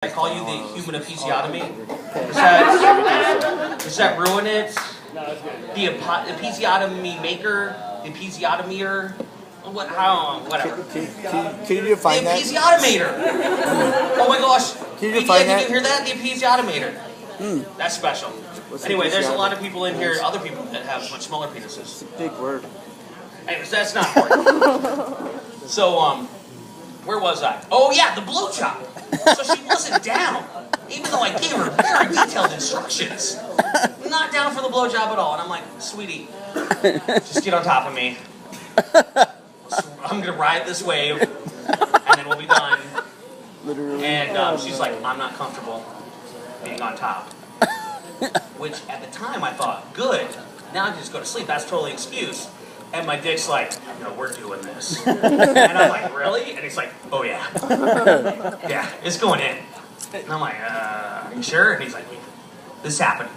I call you the human episiotomy. Does that ruin it? The episiotomy maker, the episiotomier, whatever. Can you define that? The episiotomator. Oh my gosh. Can you define that? Did you hear that? The episiotomator. That's special. Anyway, there's a lot of people in here, other people that have much smaller penises. It's a big word. Anyways, that's not important. So, where was I? Oh yeah, the blowjob. So she wasn't down, even though I gave her very detailed instructions. Not down for the blowjob at all. And I'm like, sweetie, just get on top of me. I'm gonna ride this wave, and then we'll be done. Literally. And she's like, I'm not comfortable being on top. Which at the time I thought, good. Now I can just go to sleep. That's totally excuse. And my dick's like, no, we're doing this. And I'm like, really? And he's like, oh yeah. Yeah, it's going in. And I'm like, are you sure? And he's like, yeah, this happened.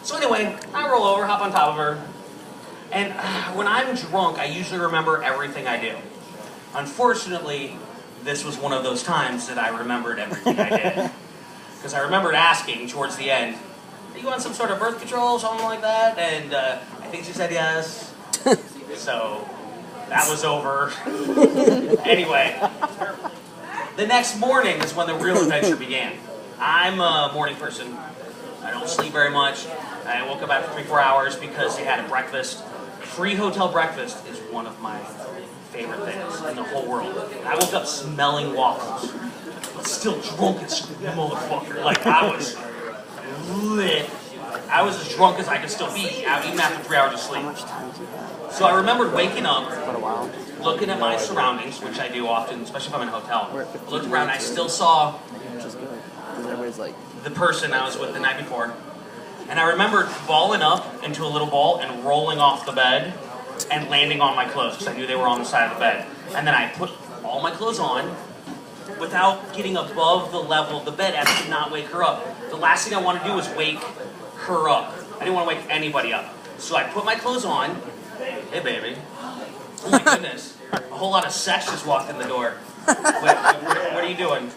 So anyway, I roll over, hop on top of her. And when I'm drunk, I usually remember everything I do. Unfortunately, this was one of those times that I remembered everything I did. Because I remembered asking towards the end, are you on some sort of birth control, something like that? And I think she said yes. So that was over. Anyway, the next morning is when the real adventure began. I'm a morning person. I don't sleep very much. I woke up after 3-4 hours because they had a breakfast. Free hotel breakfast is one of my favorite things in the whole world. I woke up smelling waffles, but still drunk as motherfucker. Like I was lit. I was as drunk as I could still be, even after 3 hours of sleep. So I remembered waking up, looking at my surroundings, which I do often, especially if I'm in a hotel. I looked around, I still saw the person I was with the night before. And I remembered balling up into a little ball and rolling off the bed and landing on my clothes, because I knew they were on the side of the bed. And then I put all my clothes on without getting above the level of the bed as to not wake her up. The last thing I wanted to do was wake her up. I didn't want to wake anybody up. So I put my clothes on. Hey, baby. Oh, my goodness. A whole lot of sex just walked in the door. Wait, what are you doing?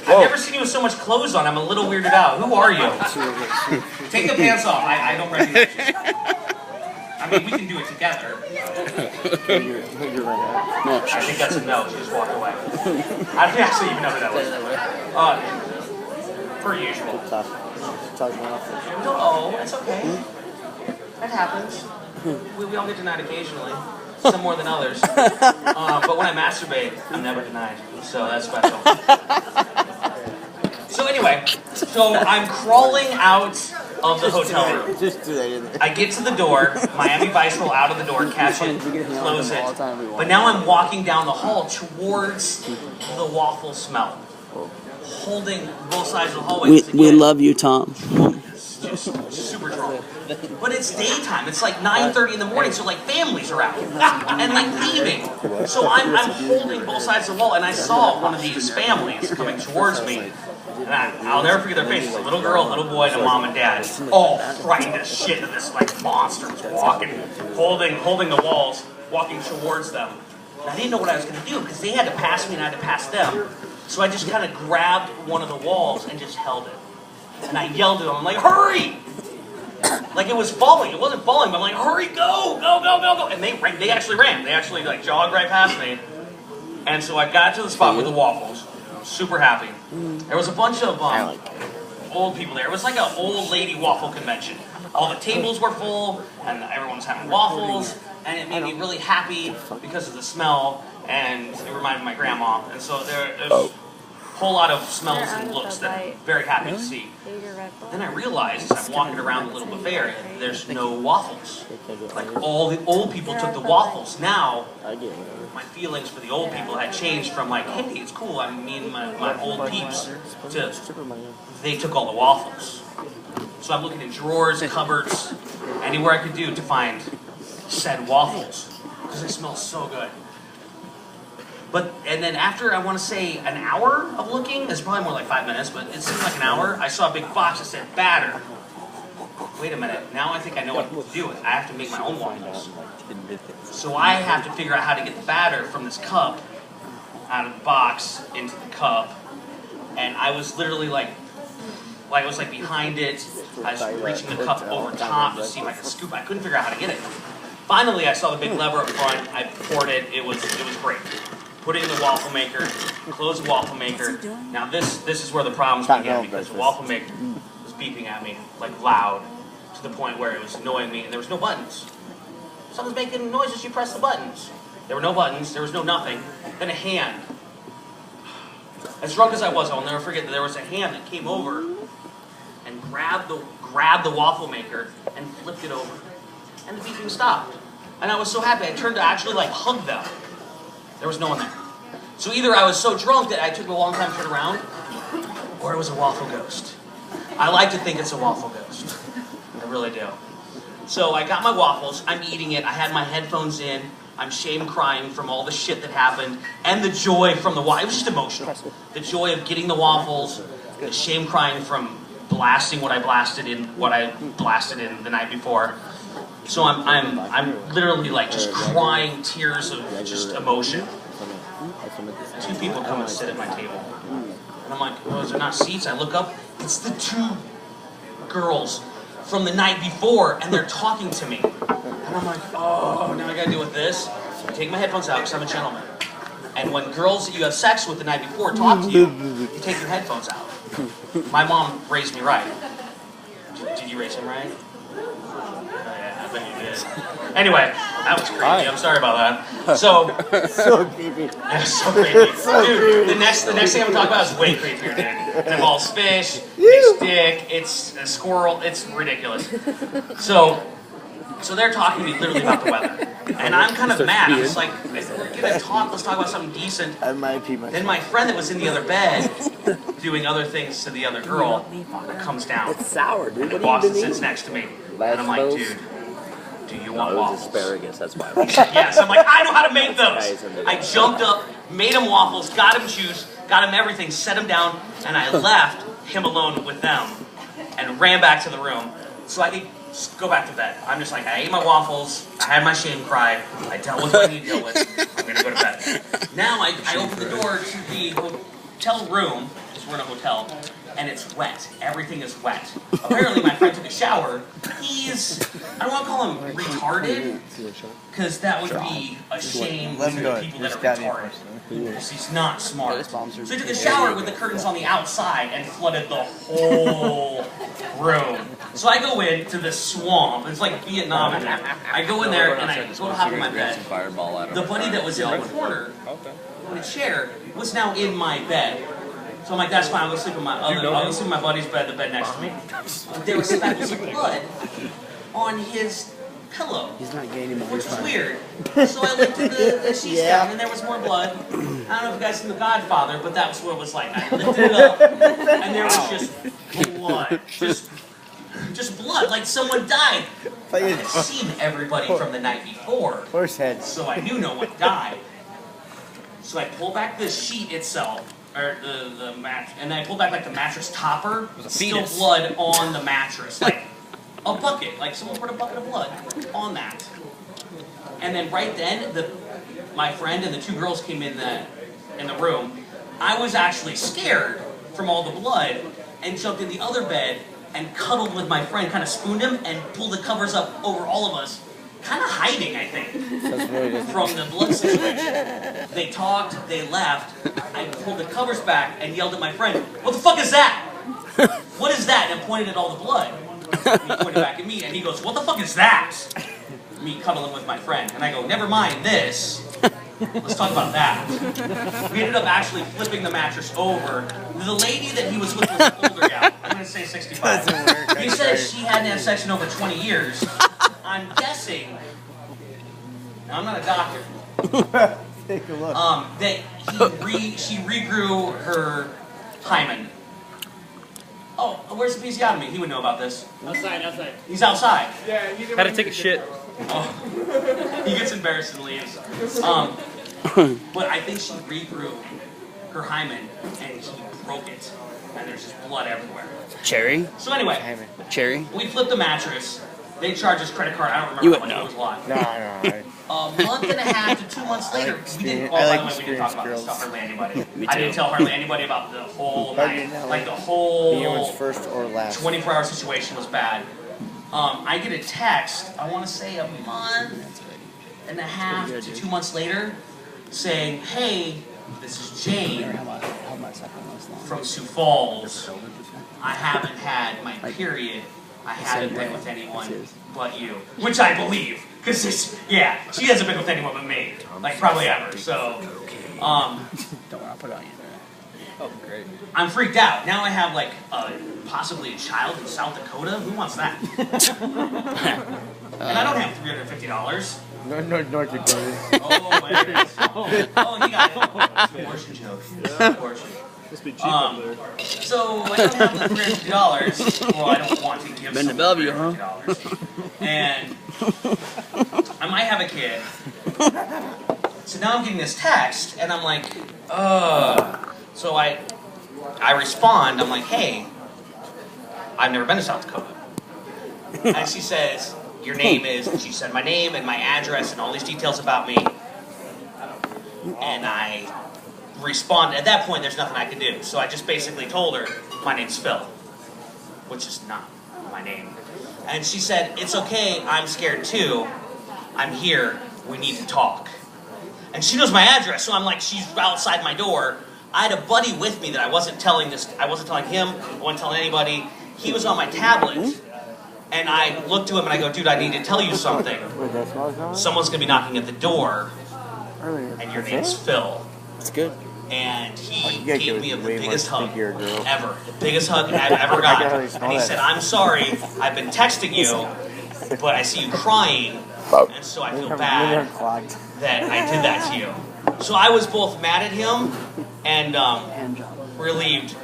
I've never seen you with so much clothes on. I'm a little weirded out. Who are you? Take the pants off. I don't recognize you. I mean, we can do it together. I think that's a no. She just walked away. I don't actually even know who that was. Per usual. Oh, it's okay. That happens. We all get denied occasionally. Some more than others. But when I masturbate, I'm never denied. So that's special. So anyway, so I'm crawling out of the hotel room. I get to the door, Miami Vice roll out of the door, catch it, close it. But now I'm walking down the hall towards the waffle smell. Holding both sides of the hallway. We love you, Tom. Just super drunk. But it's daytime. It's like 9:30 in the morning, so like families are out and like leaving. So I'm holding both sides of the wall, and I saw one of these families coming towards me. And I'll never forget their faces. A little girl, a little boy, and a mom and dad. All frightened as shit that this like monster was walking, holding the walls, walking towards them. And I didn't know what I was going to do because they had to pass me and I had to pass them. So I just kind of grabbed one of the walls and just held it. And I yelled at them, I'm like, hurry! Like it was falling. It wasn't falling, but I'm like, hurry, go, go, go, go, go. And they actually ran. They actually like jogged right past me. And so I got to the spot with the waffles. Super happy. There was a bunch of old people there. It was like an old lady waffle convention. All the tables were full, and everyone was having waffles. And it made me really happy because of the smell, and it reminded me of my grandma. And so there's a whole lot of smells and looks that I'm very happy to see. Then I realized as I'm walking around the little buffet area, there's no waffles. Like all the old people took the waffles. Now, my feelings for the old people had changed from like, hey, it's cool, I mean my old peeps, to they took all the waffles. So I'm looking in drawers, cupboards, anywhere I could do to find said waffles, because they smell so good. And then after, I want to say, an hour of looking, it's probably more like 5 minutes, but it seemed like an hour, I saw a big box that said batter. Wait a minute, now I think I know what to do. I have to make my own waffles. So I have to figure out how to get the batter from this cup out of the box into the cup and I was literally like I was like behind it. I was reaching the cup over top to see if I could scoop. I couldn't figure out how to get it. Finally, I saw the big lever up front. I poured it. It was great. Put it in the waffle maker. Close the waffle maker. Now this is where the problems began because the waffle maker was beeping at me like loud to the point where it was annoying me, and there was no buttons. Someone's making noises. You press the buttons. There were no buttons. There was no nothing. Then a hand. As drunk as I was, I'll never forget that there was a hand that came over and grabbed the waffle maker and flipped it over. And the beeping stopped. And I was so happy. I turned to actually like hug them. There was no one there. So either I was so drunk that I took a long time to turn around, or it was a waffle ghost. I like to think it's a waffle ghost. I really do. So I got my waffles. I'm eating it. I had my headphones in. I'm shame crying from all the shit that happened, and the joy from the waffles. It was just emotional. The joy of getting the waffles, the shame crying from blasting what I blasted in the night before. So I'm literally like just crying tears of just emotion. Two people come and sit at my table, and I'm like, oh, is there not seats? I look up. It's the two girls from the night before, and they're talking to me. And I'm like, oh, now I gotta deal with this. So I take my headphones out because I'm a gentleman. And when girls that you have sex with the night before talk to you, you take your headphones out. My mom raised me right. Did you raise him right? I bet you did. Anyway, that was creepy. I'm sorry about that. So creepy. Yeah, so creepy. Dude, the next thing I'm gonna talk about is way creepier, dude. It involves fish, a stick, it's a squirrel, it's ridiculous. So they're talking to me literally about the weather. And I'm kind of mad. I'm just like, if we're gonna talk, let's talk about something decent. I might pee myself. Then my friend that was in the other bed doing other things to the other girl comes down. It's sour, dude. And walks and sits next to me. And I'm like, dude, do you want waffles? Asparagus, that's why. Yes, I'm like, I know how to make those. I jumped up, made him waffles, got him juice, got him everything, set him down, and I left him alone with them and ran back to the room so I could just go back to bed. I'm just like, I ate my waffles, I had my shame cry, I dealt with what I need to deal with, I'm gonna go to bed. Now I open the door to the hotel room, because we're in a hotel, and it's wet. Everything is wet. Apparently my friend took a shower. He's, I don't want to call him retarded, because that would be a shame to people that are retarded. Because he's not smart. So he took a shower with the curtains on the outside and flooded the whole room. So I go into this swamp. It's like Vietnam in there. I go in there and I go to hop in my bed. The buddy that was in the corner in a chair was now in my bed. So I'm like, that's fine. I'll go sleep in my buddy's bed, the bed next to me. But there were speckles of blood on his pillow, He's not gaining more. which was weird. So I lifted the sheets down, and there was more blood. I don't know if you guys seen The Godfather, but that was what it was like. I lifted it up, and there was just blood, just blood, like someone died. I had seen everybody from the night before, Horse head. so I knew no one died. So I pull back the sheet itself, or the mattress, and then I pull back like the mattress topper. Still blood on the mattress, like a bucket, like someone put a bucket of blood on that. And then right then, my friend and the two girls came in the room. I was actually scared from all the blood and jumped in the other bed and cuddled with my friend, kind of spooned him and pulled the covers up over all of us. Kind of hiding, I think, from the blood situation. They talked, they left. I pulled the covers back and yelled at my friend, "What the fuck is that? What is that?" And pointed at all the blood. And he pointed back at me and he goes, "What the fuck is that?" Me cuddling with my friend. And I go, "Never mind this. Let's talk about that." We ended up actually flipping the mattress over. The lady that he was with was an older gal. I'm going to say 65. He said she hadn't had sex in over 20 years. I'm guessing, now I'm not a doctor, Take a look. that she regrew her hymen. Oh, where's the episiotomy? He would know about this. Outside. He's outside. Yeah, had to take a shit. Oh. He gets embarrassed and leaves. But I think she regrew her hymen and he broke it. And there's just blood everywhere. Cherry? So anyway, Cherry? we flipped the mattress. They charged us credit card. I don't remember You how would much. know. It was a lot. No. a month and a half to 2 months later, we didn't. Oh, I by like the way, we didn't talk about this experienced stuff hardly anybody. Me I didn't too. tell hardly anybody about the whole night, like the Anyone's whole first or last. 24-hour situation was bad. I get a text. I want to say a month and a half to 2 months later, saying, "Hey, this is Jane from Sioux Falls. I haven't had my period. I haven't been with anyone but you," which I believe, because she hasn't been with anyone but me, like probably ever. So, Don't want to put on you. Oh, great. I'm freaked out. Now I have like possibly a child in South Dakota. Who wants that? And I don't have $350. North Dakota. Oh, my goodness. Oh, you got it. Abortion joke. Abortion. Must be cheap up there. So I don't have the $350. Well, I don't want to give Been to someone Bellevue, huh? $350. And I might have a kid. So now I'm getting this text, and I'm like, So I respond. I'm like, "Hey, I've never been to South Dakota." And she says, "Your name is," and she said my name and my address and all these details about me. And I respond. At that point, there's nothing I can do. So I just basically told her, "My name's Phil," which is not my name. And she said, "It's okay. I'm scared too. I'm here. We need to talk." And she knows my address, so I'm like, she's outside my door. I had a buddy with me that I wasn't telling him. I wasn't telling anybody. He was on my tablet. And I looked to him and I go, "Dude, I need to tell you something. Wait, that's what I was going? Someone's going to be knocking at the door, Earlier. and your name's Phil." It's good. And he You gotta gave get me way the more biggest hug stinkier, girl. ever. The biggest hug I've ever I can gotten. already smell And he that. said, "I'm sorry, I've been texting you, but I see you crying, and so I feel bad Clogged. that I did that to you." So I was both mad at him and relieved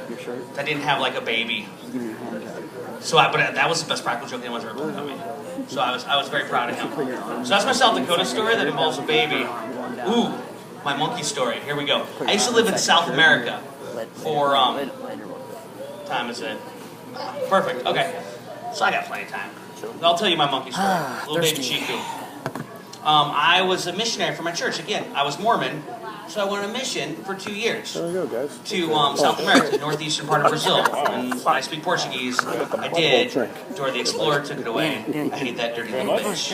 that I didn't have like a baby. But that was the best practical joke anyone's ever played on me. So I was very proud of him. So that's my South Dakota story that involves a baby. Ooh, my monkey story. Here we go. I used to live in South America for time is it? Perfect. Okay. So I got plenty of time. I'll tell you my monkey story. Little baby Chiku. I was a missionary for my church. Again, I was Mormon, so I went on a mission for 2 years There we go, guys. to South America, the northeastern part of Brazil. And I speak Portuguese. I did. Dora the Explorer took it away. I hate that dirty little bitch.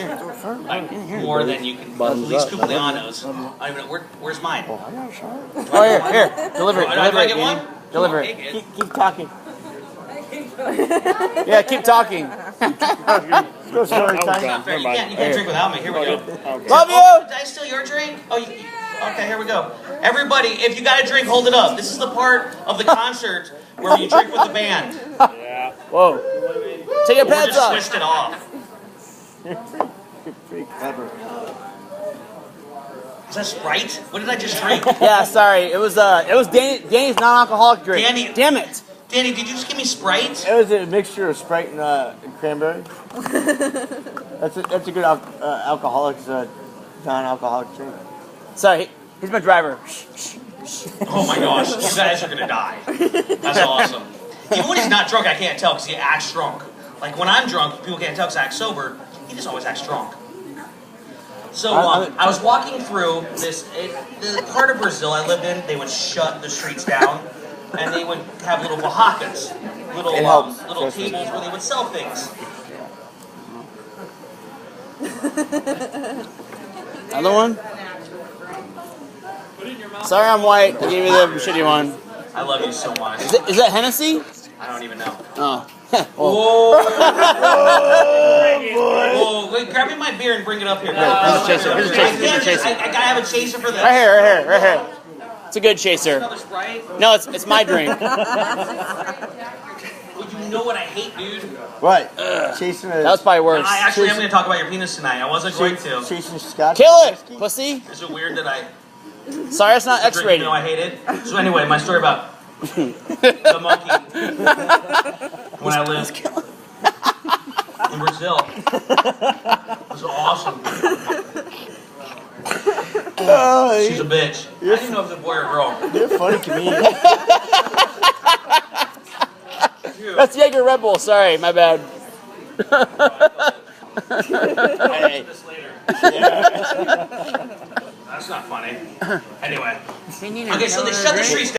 Like, more than you can. At least Cuplianos. I don't even know. Where's mine? I got a shot. Oh, here. Deliver it. Do I Deliver it. get one? Deliver Okay, it. good. Keep talking. Yeah, keep talking. Go story time. Not fair. You can't drink without me. Here we go. Love you. Oh, did I steal your drink? Oh, okay, here we go. Everybody, if you got a drink, hold it up. This is the part of the concert where you drink with the band. Whoa. Take your Or pants just off. switched it off. Pretty clever. Is that Sprite? What did I just drink? Yeah, sorry. It was Danny's non-alcoholic drink. Danny- Damn it. Danny, did you just give me Sprite? It was a mixture of Sprite and cranberry. That's a good alcoholics non-alcoholic drink. Sorry, he's my driver. Oh my gosh, you guys are gonna die. That's awesome. Even when he's not drunk, I can't tell because he acts drunk. Like when I'm drunk, people can't tell because I act sober. He just always acks drunk. So I was walking through the part of Brazil I lived in. They would shut the streets down, and they would have little barracas, little tables where they would sell things. Another one? Sorry I'm white. I gave you the shitty one. I love you so much. Is that Hennessy? I don't even know. Oh. Whoa! Whoa! Wait, grab me my beer and bring it up here. Here's a chaser. Here's a chaser. Here's a chaser. I gotta have a chaser for this. Right here. It's a good chaser. Another Sprite? No, it's my drink. Well, you know what I hate, dude. What? Chasing a... That was probably worse. I actually am going to talk about your penis tonight. I wasn't going to. Chasing scotch. Kill it, whiskey? pussy. Is it weird that I Sorry, it's not drink X-rated. even though I hate it? So anyway, my story about the monkey when I lived in Brazil was awesome. She's a bitch. I didn't know if it was a boy or a girl. You're a funny comedian. That's Jaeger Red Bull. Sorry, my bad. I'll get to this later. That's not funny. Anyway. Okay, so they shut the streets down.